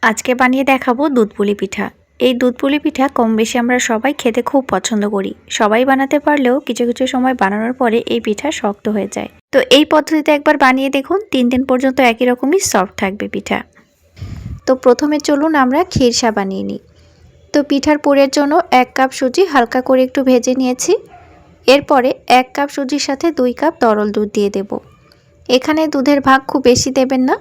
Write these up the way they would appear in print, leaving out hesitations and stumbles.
আজকে বানিয়ে দেখাবো দুধ পুলি পিঠা। এই দুধ পুলি পিঠা কম বেশি আমরা সবাই খেতে খুব পছন্দ করি। সবাই বানাতে পারলেও কিছু কিছু সময় বানানোর পরে এই পিঠা শক্ত হয়ে যায়। তো এই পদ্ধতিতে একবার বানিয়ে দেখুন, 3 দিন পর্যন্ত একই রকমই সফট থাকবে পিঠা। তো প্রথমে চলুন আমরা ক্ষীরসা বানিয়ে নিই। তো পিঠার পুরের জন্য 1 কাপ সুজি হালকা করে একটু ভেজে নিয়েছি। এরপরে 1 কাপ সুজির সাথে 2 কাপ তরল দুধ দিয়ে দেব। এখানে দুধের ভাগ খুব বেশি দেবেন না,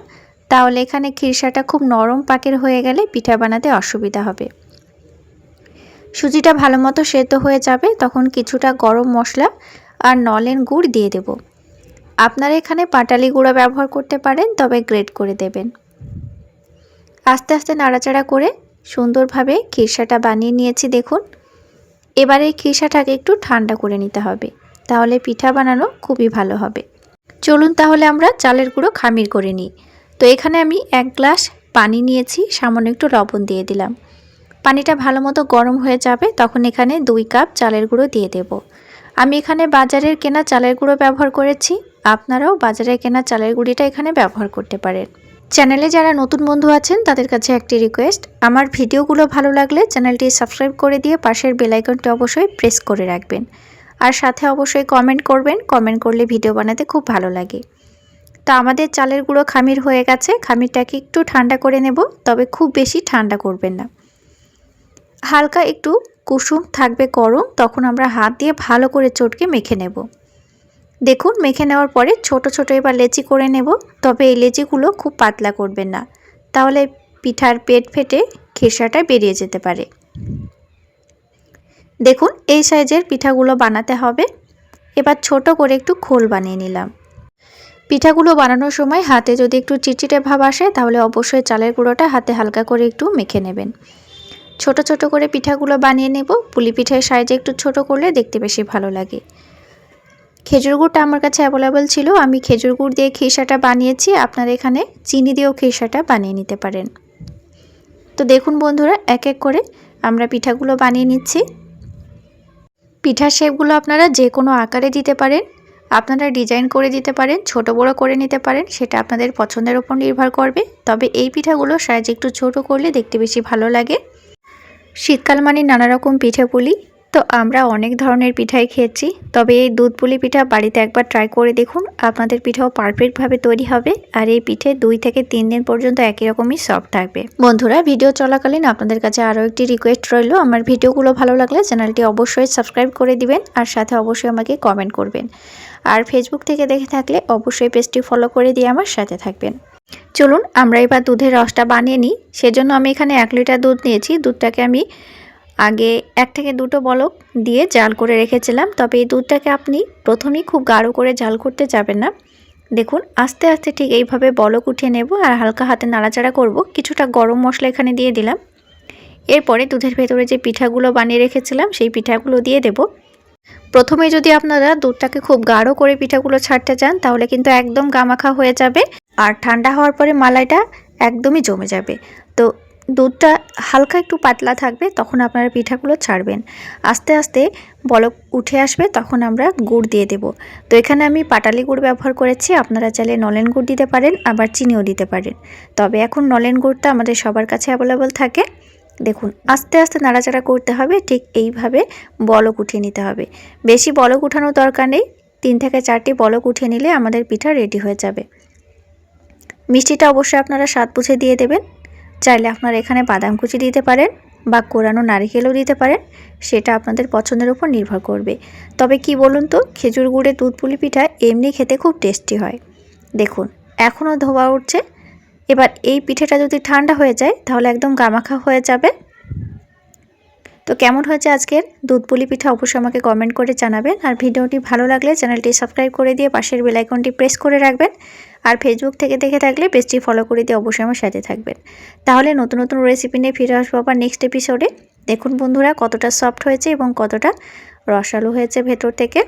তাহলে এখানে ক্ষীরসাটা খুব নরম পাকের হয়ে গেলে পিঠা বানাতে অসুবিধা হবে। সুজিটা ভালো মতো সেদ্ধ হয়ে যাবে, তখন কিছুটা গরম মশলা আর নলেন গুড় দিয়ে দেব। আপনারা এখানে পাটালি গুঁড়া ব্যবহার করতে পারেন, তবে গ্রেট করে দেবেন। আস্তে আস্তে নাড়াচাড়া করে সুন্দরভাবে ক্ষীরসাটা বানিয়ে নিয়েছি। দেখুন, এবারে এই ক্ষীরসাটাকে একটু ঠান্ডা করে নিতে হবে, তাহলে পিঠা বানানো খুবই ভালো হবে। চলুন তাহলে আমরা চালের গুঁড়ো খামির করে নিই। তো এখানে আমি 1 গ্লাস পানি নিয়েছি, সামান্য একটু লবণ দিয়ে দিলাম। পানিটা ভালো মতো গরম হয়ে যাবে, তখন এখানে 2 কাপ চালের গুঁড়ো দিয়ে দেব। আমি এখানে বাজারের কেনা চালের গুঁড়ো ব্যবহার করেছি, আপনারাও বাজারে কেনা চালের গুঁড়িটা এখানে ব্যবহার করতে পারেন। চ্যানেলে যারা নতুন বন্ধু আছেন তাদের কাছে একটি রিকোয়েস্ট, আমার ভিডিওগুলো ভালো লাগলে চ্যানেলটি সাবস্ক্রাইব করে দিয়ে পাশের বেল আইকনটি অবশ্যই প্রেস করে রাখবেন। আর সাথে অবশ্যই কমেন্ট করবেন, কমেন্ট করলে ভিডিও বানাতে খুব ভালো লাগে। তো আমাদের চালের গুঁড়ো খামির হয়ে গেছে, খামিরটাকে একটু ঠান্ডা করে নেব, তবে খুব বেশি ঠান্ডা করবেন না। হালকা একটু কুসুম থাকবে গরম, তখন আমরা হাত দিয়ে ভালো করে চটকে মেখে নেব। দেখুন, মেখে নেওয়ার পরে ছোট ছোট এবার লেচি করে নেব, তবে এই লেচিগুলো খুব পাতলা করবেন না, তাহলে পিঠার পেট ফেটে ক্ষীরসাটা বেরিয়ে যেতে পারে। দেখুন, এই সাইজের পিঠাগুলো বানাতে হবে। এবার ছোট করে একটু খোল বানিয়ে নিলাম। পিঠাগুলো বানানোর সময় হাতে যদি একটু চিটচিটে ভাব আসে, তাহলে অবশ্যই চালের গুঁড়োটা হাতে হালকা করে একটু মেখে নেবেন। ছোট ছোট করে পিঠাগুলো বানিয়ে নেব। পুলি পিঠার সাইজে একটু ছোট করলে দেখতে বেশি ভালো লাগে। খেজুর গুড়টা আমার কাছে অ্যাভেলেবল ছিল, আমি খেজুর গুড় দিয়ে ক্ষীরসাটা বানিয়েছি। আপনারা এখানে চিনি দিয়েও ক্ষীরসাটা বানিয়ে নিতে পারেন। তো দেখুন বন্ধুরা, এক এক করে আমরা পিঠাগুলো বানিয়ে নিচ্ছি। পিঠার শেপগুলো আপনারা যে কোনো আকারে দিতে পারেন, আপনারা ডিজাইন করে দিতে পারেন, ছোট বড় করে নিতে পারেন, সেটা আপনাদের পছন্দের উপর নির্ভর করবে। তবে এই পিঠাগুলো সাইজ একটু ছোট করলে দেখতে বেশি ভালো লাগে। শীতকাল মানে নানা রকম পিঠে পুলি, তো আমরা অনেক ধরনের পিঠাই খেয়েছি, তবে এই দুধ পুলি পিঠা বাড়িতে একবার ট্রাই করে দেখুন, আপনাদের পিঠাও পারফেক্টভাবে তৈরি হবে। আর এই পিঠে 2 থেকে 3 দিন পর্যন্ত একই রকমই সফট থাকবে। বন্ধুরা, ভিডিও চলাকালীন আপনাদের কাছে আরও একটি রিকোয়েস্ট রইল, আমার ভিডিওগুলো ভালো লাগলে চ্যানেলটি অবশ্যই সাবস্ক্রাইব করে দিবেন, আর সাথে অবশ্যই আমাকে কমেন্ট করবেন। আর ফেসবুক থেকে দেখে থাকলে অবশ্যই পেজটি ফলো করে দিয়ে আমার সাথে থাকবেন। চলুন আমরা এবার দুধের রসটা বানিয়ে নিই। সেজন্য আমি এখানে 1 লিটার দুধ নিয়েছি। দুধটাকে আমি আগে 1 থেকে 2টো বলক দিয়ে জাল করে রেখেছিলাম, তবে এই দুধটাকে আপনি প্রথমেই খুব গাঢ় করে জাল করতে যাবেন না। দেখুন, আস্তে আস্তে ঠিক এইভাবে বলক উঠিয়ে নেব, আর হালকা হাতে নাড়াচাড়া করব। কিছুটা গরম মশলা এখানে দিয়ে দিলাম। এরপরে দুধের ভেতরে যে পিঠাগুলো বানিয়ে রেখেছিলাম সেই পিঠাগুলো দিয়ে দেব। প্রথমে যদি আপনারা দুধটাকে খুব গাঢ় করে পিঠাগুলো ছাড়তে চান, তাহলে কিন্তু একদম গামাখা হয়ে যাবে, আর ঠান্ডা হওয়ার পরে মালাইটা একদমই জমে যাবে। তো দুধটা হালকা একটু পাতলা থাকবে, তখন আপনারা পিঠাগুলো ছাড়বেন। আস্তে আস্তে বলক উঠে আসবে, তখন আমরা গুড় দিয়ে দেব। তো এখানে আমি পাটালি গুড় ব্যবহার করেছি, আপনারা চাইলে নলেন গুড় দিতে পারেন, আবার চিনিও দিতে পারেন। তবে এখন নলেন গুড়টা আমাদের সবার কাছে অ্যাভেলেবল থাকে। দেখুন, আস্তে আস্তে নাড়াচাড়া করতে হবে, ঠিক এইভাবে বলক উঠিয়ে নিতে হবে। বেশি বলক উঠানোর দরকার নেই, 3 থেকে 4টি বলক উঠিয়ে নিলে আমাদের পিঠা রেডি হয়ে যাবে। মিষ্টিটা অবশ্যই আপনারা স্বাদ বুঝে দিয়ে দেবেন। চাইলে আপনারা এখানে বাদাম কুচি দিতে পারেন বা কোরানো নারকেলও দিতে পারেন, সেটা আপনাদের পছন্দের উপর নির্ভর করবে। তবে কি বলুন তো, খেজুর গুড়ের দুধ পুলি পিঠা এমনি খেতে খুব টেস্টি হয়। দেখুন, এখনও ধোয়া উঠছে। এবার এই পিঠাটা যদি ঠান্ডা হয়ে যায়, তাহলে একদম গামাখা হয়ে যাবে। তো কেমন হয়েছে আজকের দুধ পুলি পিঠা অবশ্যই আমাকে কমেন্ট করে জানাবেন। আর ভিডিওটি ভালো লাগলে চ্যানেলটি সাবস্ক্রাইব করে দিয়ে পাশের বেল আইকনটি প্রেস করে রাখবেন। আর ফেসবুক থেকে দেখে থাকলে পেজটি ফলো করে দিয়ে অবশ্যই আমার সাথে থাকবেন। তাহলে নতুন নতুন রেসিপি নিয়ে ফিরে আসবো আবার নেক্সট এপিসোডে। দেখুন বন্ধুরা, কতটা সফট হয়েছে এবং কতটা রসালো হয়েছে ভেতর থেকে।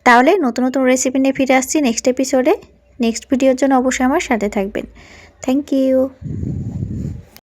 তাহলে নতুন নতুন রেসিপি নিয়ে ফিরে আসছি নেক্সট এপিসোডে। নেক্সট ভিডিওর জন্য অবশ্যই আমার সাথে থাকবেন। Thank you.